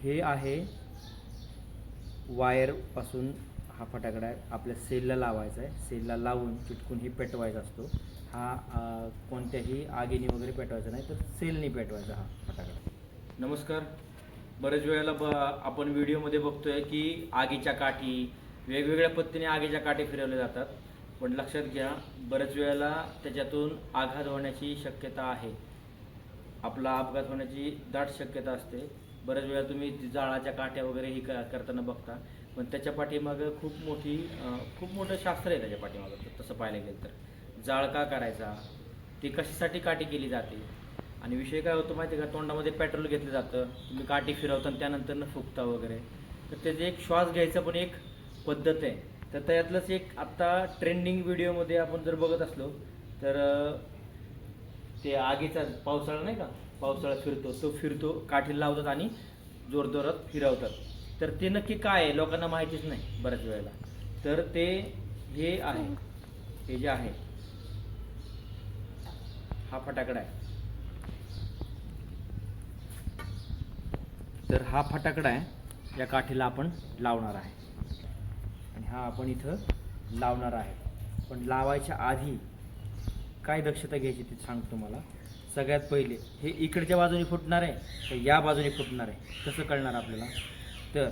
हे आहे वायरपासून हा फटाकडा आहे, आपल्या सेलला लावायचा आहे. सेलला लावून चिटकून ही पेटवायचा असतो. हा कोणत्याही आगीने वगैरे पेटवायचा नाही, तर सेलने पेटवायचा हा फटाकडा. नमस्कार. बरेच वेळेला आपण व्हिडिओमध्ये बघतोय की आगीच्या काठी, वेगवेगळ्या पद्धतीने आगीच्या काठी फिरवल्या जातात. पण लक्षात घ्या, बऱ्याच वेळेला त्याच्यातून आघात होण्याची शक्यता आहे. आपला अपघात होण्याची दाट शक्यता असते. बऱ्याच वेळा तुम्ही जाळाच्या काठ्या वगैरे ही करताना बघता, पण त्याच्या पाठीमागं खूप मोठं शास्त्र आहे त्याच्या पाठीमागं. तसं पाहायला गेलं तर जाळ का करायचा, ती कशासाठी काठी केली जाते, आणि विषय काय होतो माहिती आहे का, तोंडामध्ये पेट्रोल घेतलं जातं, तुम्ही काठी फिरवता आणि त्यानंतर फुकता वगैरे, तर त्याचे एक श्वास घ्यायचा पण एक पद्धत आहे. तर त्यातलंच एक आत्ता ट्रेंडिंग व्हिडिओमध्ये आपण जर बघत असलो तर ते आगीचा पावसाळा नाही का, पावसाळा फिरतो काठीला लावतात आणि जोरजोरात फिरवतात. तर ते नक्की काय आहे लोकांना माहितीच नाही बऱ्याच वेळेला. तर ते हे आहे, हे जे आहे हा फटाकडा आहे. तर हा फटाकडा आहे, या काठीला आपण लावणार आहे आणि हा आपण इथं लावणार आहे. पण लावायच्या आधी काय दक्षता घ्यायची ते सांगतो तुम्हाला. सगळ्यात पहिले हे इकडच्या बाजूने फुटणार आहे तर या बाजूने फुटणार आहे, कसं कळणार आपल्याला? तर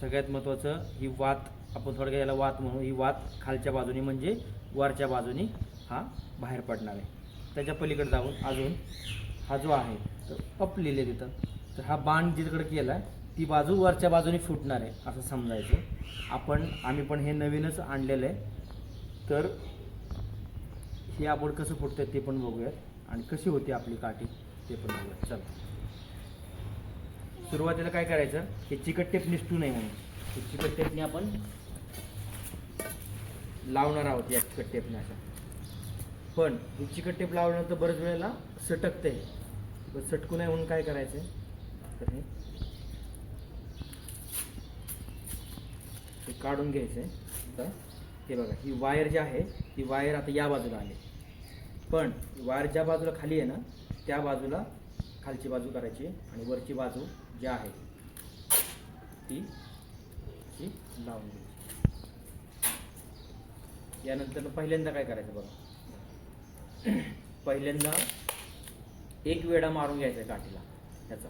सगळ्यात महत्त्वाचं, ही वात, आपण थोडक्यात याला वात म्हणू, ही वात खालच्या बाजूने म्हणजे वरच्या बाजूने हा बाहेर पडणार आहे. त्याच्या पलीकडे जाऊन अजून हा जो आहे तर अप लिहिले तिथं, तर हा बाण जिकडे केला आहे ती बाजू वरच्या बाजूने फुटणार आहे असं समजायचं. आम्ही पण हे नवीनच आणलेलं आहे, तर हे आपण कसं फुटतं ते पण बघूयात आणि कशी होती आपली काठी ते पण बघूयात. चला, सुरुवातीला काय करायचं, हे चिकट टेप निसटू नये म्हणून हे चिकट टेपने आपण लावणार आहोत, या चिकट टेपने अशा. पण हे चिकट टेप लावल्यानंतर बऱ्याच वेळेला सटकते, पण सटकू नये म्हणून काय करायचं, तर हे काढून घ्यायचं आहे. तर हे बघा, ही वायर जी आहे ती वायर आता या बाजूला आली, पण वायर ज्या बाजूला खाली आहे ना त्या बाजूला खालची बाजू करायची आणि वरची बाजू जी आहे ती अशी लावून घ्यायची. यानंतर पहिल्यांदा काय करायचं बघा, पहिल्यांदा एक वेढा मारून घ्यायचा आहे काठीला ह्याचा.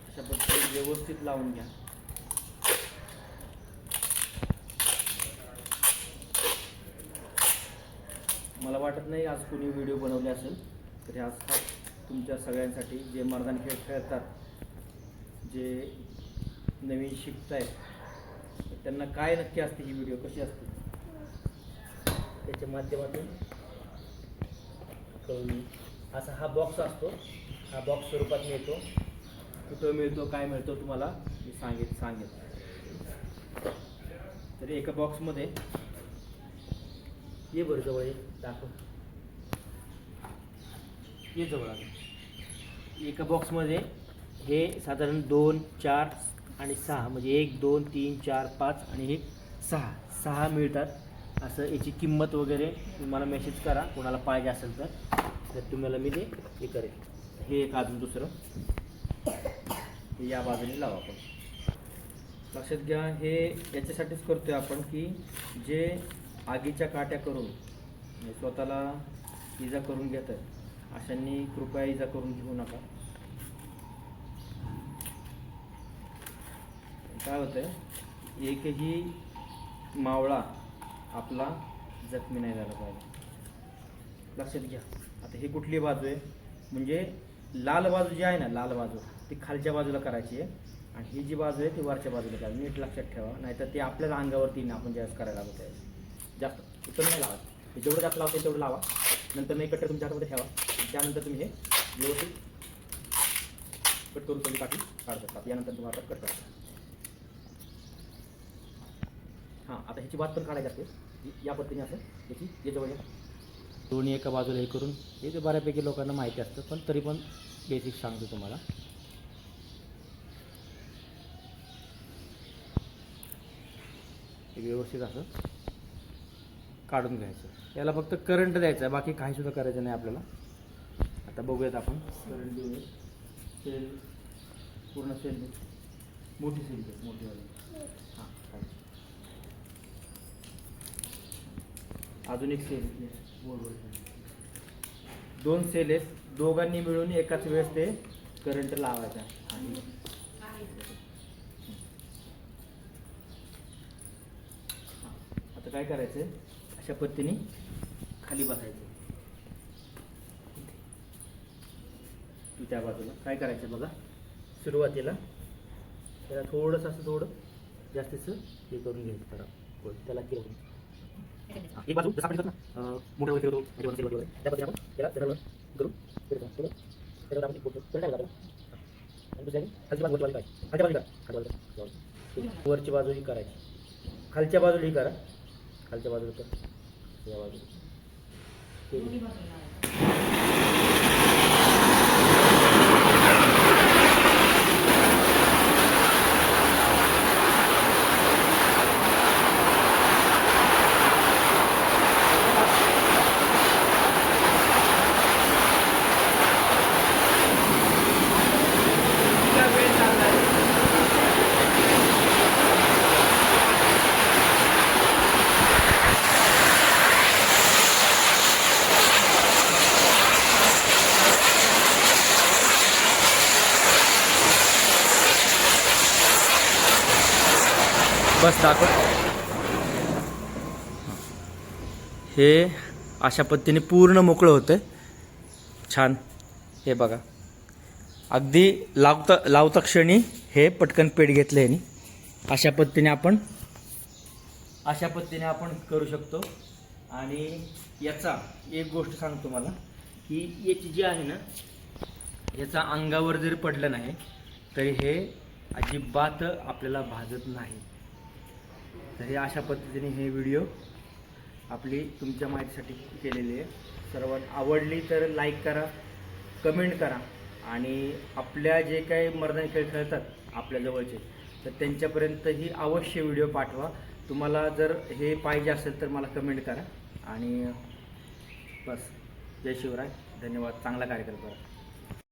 अशा पद्धतीने व्यवस्थित लावून घ्या. मला वाटत नाही आज कोणी व्हिडिओ बनवले असेल, तर आज हा तुमच्या सगळ्यांसाठी, जे मैदानी खेळ खेळतात, जे नवीन शिकत आहेत, त्यांना काय नक्की असते ही व्हिडिओ कशी असते त्याच्या माध्यमातून कळून. असा हा बॉक्स असतो, हा बॉक्स स्वरूपात मिळतो. कुठं मिळतो, काय मिळतो तुम्हाला मी सांगेन. तर एका बॉक्समध्ये ये बरं जवळ दाखव, ये जवळ आलं. एका बॉक्समध्ये हे साधारण 2, 4 आणि 6, म्हणजे 1, 2, 3, 4, 5 आणि हे 6 मिळतात. असं याची किंमत वगैरे तुम्हाला मेसेज करा कोणाला पाहिजे असेल तर तुम्हाला मी ते हे करेल. हे एक अजून दुसरं हे या बाजूने लावा. आपण लक्षात घ्या, हे याच्यासाठीच करतोय आपण की जे आगीच्या काट्या करून स्वतःला इजा करून घेतात अशांनी कृपया इजा करून घेऊ नका. काय होतंय, एकही मावळा आपला जखमी नाही झाला पाहिजे. लक्षात घ्या. आता ही कुठली बाजू आहे, म्हणजे लाल बाजू जी आहे ना, लाल बाजू ती खालच्या बाजूला करायची आहे आणि ही जी बाजू आहे ती वरच्या बाजूला करायची. नीट लक्षात ठेवा, नाहीतर ते आपल्याच अंगावरती आपण ज्यावेळेस करायला लागतो त्यावेळेस जास्त इतर नाही लावायचं. जेवढं जास्त लावते तेवढं लावा. नंतर नाही कटर तुमच्या हातामध्ये ठेवा, त्यानंतर तुम्ही हे व्यवस्थित कट करून तुम्ही काठी काढू शकता. यानंतर तुम्हाला कट करता. हां, आता ह्याची बात पण काढायची असते या पद्धतीने. असं याची जे जवळ दोन्ही एका बाजूला हे करून, हे ते बऱ्यापैकी लोकांना माहिती असतं, पण तरी पण बेसिक सांगतो तुम्हाला. हे व्यवस्थित असं काढून घ्यायचं. याला फक्त करंट द्यायचं आहे, बाकी काही सुद्धा करायचं नाही आपल्याला. आता बघूयात आपण करंट देऊया. सेल पूर्ण सेल मोठी सेल दे, मोठीवाली. हां अजून एक सेल दोन सेल आहेत, दोघांनी मिळून एकाच वेळेस ते करंट लावायचा. आता काय करायचं, अशा पद्धतीने खाली बसायचं. त्या बाजूला काय करायचं बघा, सुरुवातीला त्याला थोडंसं असं थोडं जास्तीचं हे करून घ्यायचं. करा त्याला केलं एक बाजू जसं आपण करतो ना मोठ्या वगैरे होतो त्या पद्धतीने आपण त्याला धरून करून त्याच्यावर आपण करंट टाकला. आणि दुसऱ्या खालची बाजू वरची बाजू काय खालच्या बाजूला करा, वरची बाजू ही करायची, खालच्या बाजूला ही करा, खालच्या बाजूला कर, या बाजूला. बस दाखव. हे अशा पद्धतीने पूर्ण मोकळं होतं. छान. हे बघा अगदी लावता क्षणी हे पटकन पेट घेतलं आहे. अशा पद्धतीने आपण करू शकतो. आणि याचा एक गोष्ट सांगतो तुम्हाला की याची जी आहे ना, याचा अंगावर जरी पडलं नाही तरी हे अजिबात आपल्याला भाजत नाही. तर हे अशा पद्धतीने हे व्हिडिओ आपली तुमच्या माहितीसाठी केलेली आहे. सर्वांना आवडली तर लाईक करा, कमेंट करा. आणि आपल्या जे काही मर्दानी खेळ खेळतात आपल्या जवळचे, तर त्यांच्यापर्यंतही अवश्य व्हिडिओ पाठवा. तुम्हाला जर हे पाहिजे असेल तर मला कमेंट करा. आणि बस, जय शिवराय, धन्यवाद. चांगला कार्यक्रम करा.